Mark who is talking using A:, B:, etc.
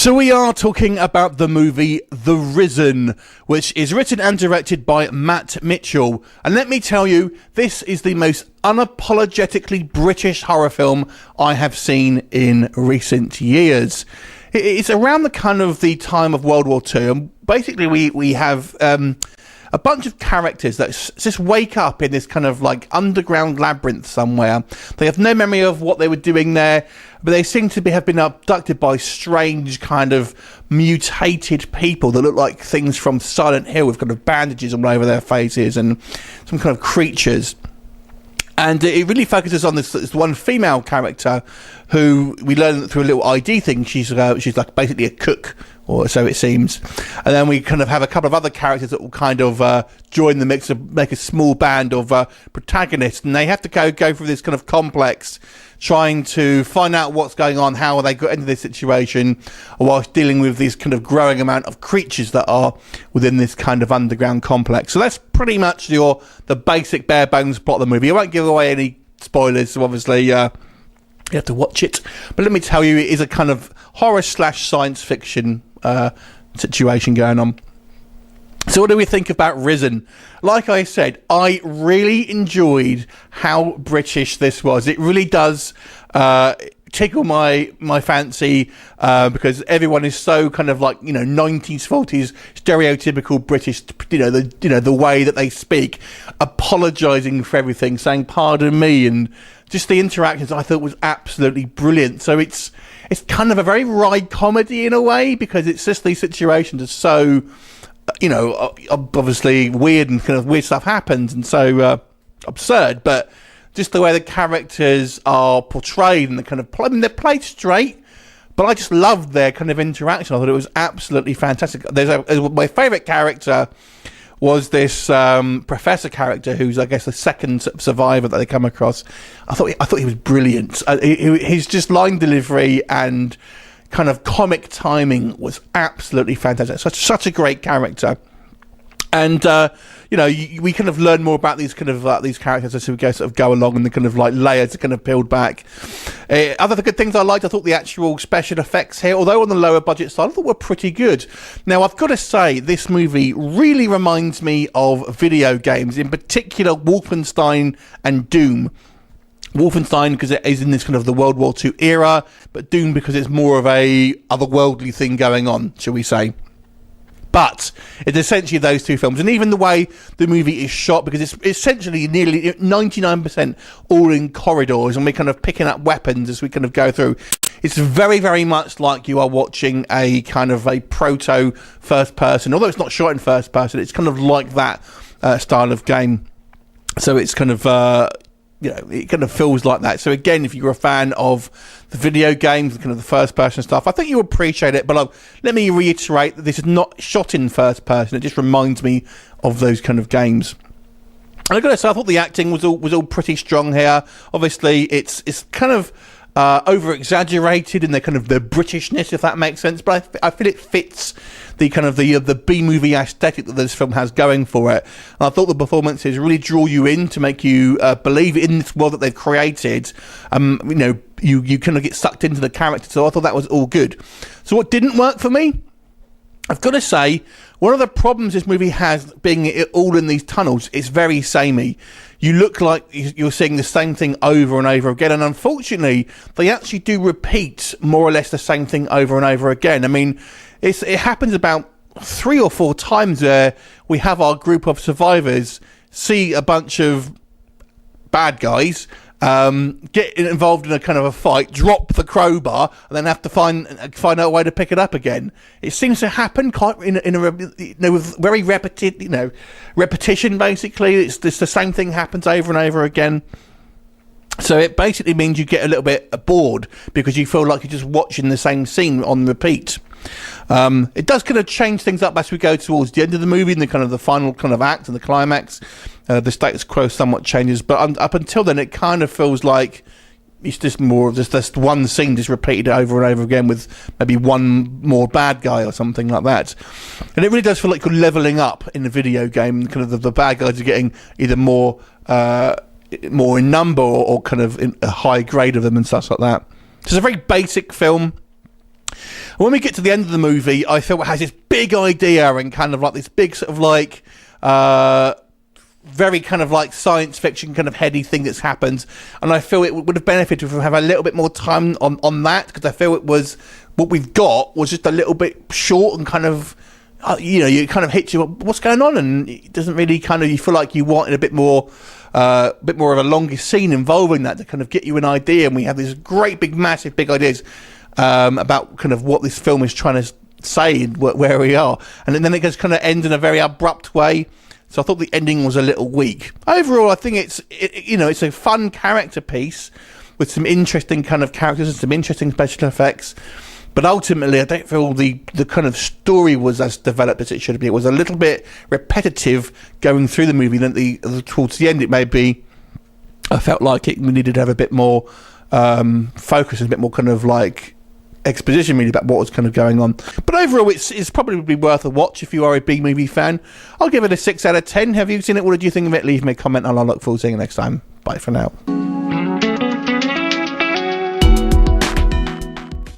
A: So we are talking about the movie The RIZEN, which is written and directed by Matt Mitchell. And let me tell you, this is the most unapologetically British horror film I have seen in recent years. It's around the time of World War II, and basically we have a bunch of characters that just wake up in this kind of like underground labyrinth somewhere. They have no memory of what they were doing there, but they seem to have been abducted by strange kind of mutated people that look like things from Silent Hill with kind of bandages all over their faces and some kind of creatures. And it really focuses on this one female character who we learn through a little ID thing. She's like basically a cook, or so it seems. And then we kind of have a couple of other characters that will kind of join the mix and make a small band of protagonists. And they have to go through this kind of complex, trying to find out what's going on, how they got into this situation, whilst dealing with this kind of growing amount of creatures that are within this kind of underground complex. So that's pretty much the basic bare bones plot of the movie. I won't give away any spoilers, so obviously you have to watch it. But let me tell you, it is a kind of horror / science fiction situation going on. So what do we think about RIZEN? Like I said, I really enjoyed how British this was. It really does tickle my fancy because everyone is so kind of like, 90s, 40s stereotypical British, the way that they speak, apologising for everything, saying pardon me, and just the interactions I thought was absolutely brilliant. So it's kind of a very wry comedy in a way, because it's just these situations are so, obviously weird, and kind of weird stuff happens, and so absurd, but just the way the characters are portrayed and the kind of they're played straight, but I just loved their kind of interaction. I thought it was absolutely fantastic. My favourite character was this professor character, who's I guess the second survivor that they come across. I thought he was brilliant. His just line delivery and kind of comic timing was absolutely fantastic. Such a great character. And we kind of learn more about these kind of these characters as we go along, and the kind of like layers are kind of peeled back. Other good things I liked, I thought the actual special effects here, although on the lower budget side, I thought were pretty good. Now I've got to say, this movie really reminds me of video games, in particular Wolfenstein and Doom. Wolfenstein because it is in this kind of the World War II era, but Doom because it's more of a otherworldly thing going on, shall we say. But it's essentially those two films, and even the way the movie is shot, because it's essentially nearly 99% all in corridors, and we're kind of picking up weapons as we kind of go through. It's very, very much like you are watching a kind of a proto first person, although it's not shot in first person. It's kind of like that style of game. So it's kind of it kind of feels like that. So again, if you're a fan of the video games, kind of the first person stuff, I think you'll appreciate it. But let me reiterate that this is not shot in first person. It just reminds me of those kind of games. And I've got to say, I thought the acting was all pretty strong here. Obviously, it's kind of over exaggerated in the kind of the Britishness, if that makes sense. But I feel it fits the kind of the B movie aesthetic that this film has going for it. And I thought the performances really draw you in to make you believe in this world that they've created. You kind of get sucked into the character. So I thought that was all good. So what didn't work for me, I've got to say, one of the problems this movie has, being all in these tunnels, it's very samey. You look like you're seeing the same thing over and over again, and unfortunately, they actually do repeat more or less the same thing over and over again. I mean, it happens about 3 or 4 times where we have our group of survivors see a bunch of bad guys get involved in a kind of a fight, drop the crowbar, and then have to find out a way to pick it up again. It seems to happen quite with very repetition. Basically, it's the same thing happens over and over again. So it basically means you get a little bit bored because you feel like you're just watching the same scene on repeat. It does kind of change things up as we go towards the end of the movie, and the kind of the final kind of act and the climax. The status quo somewhat changes, but up until then, it kind of feels like it's just more of just one scene just repeated over and over again with maybe one more bad guy or something like that. And it really does feel like you're leveling up in the video game. Kind of the bad guys are getting either more in number or kind of in a high grade of them and stuff like that. So it's a very basic film. When we get to the end of the movie, I feel it has this big idea and kind of like this big sort of like very kind of like science fiction kind of heady thing that's happened, and I feel it would have benefited from having a little bit more time on that, because I feel it was what we've got was just a little bit short and kind of you kind of hit you, what's going on, and it doesn't really kind of, you feel like you wanted a bit more of a longer scene involving that to kind of get you an idea. And we have these great big massive big ideas about kind of what this film is trying to say and where we are, and then it just kind of ends in a very abrupt way. So I thought the ending was a little weak. Overall, I think it's a fun character piece with some interesting kind of characters and some interesting special effects. But ultimately, I don't feel the kind of story was as developed as it should be. It was a little bit repetitive going through the movie. And towards the end, I felt like we needed to have a bit more focus and a bit more kind of like exposition really about what was kind of going on. But overall, it's probably worth a watch if you are a B-movie fan. I'll give it a 6 out of 10. Have you seen it? What did you think of it? Leave me a comment and I'll look forward to seeing you next time. Bye for now.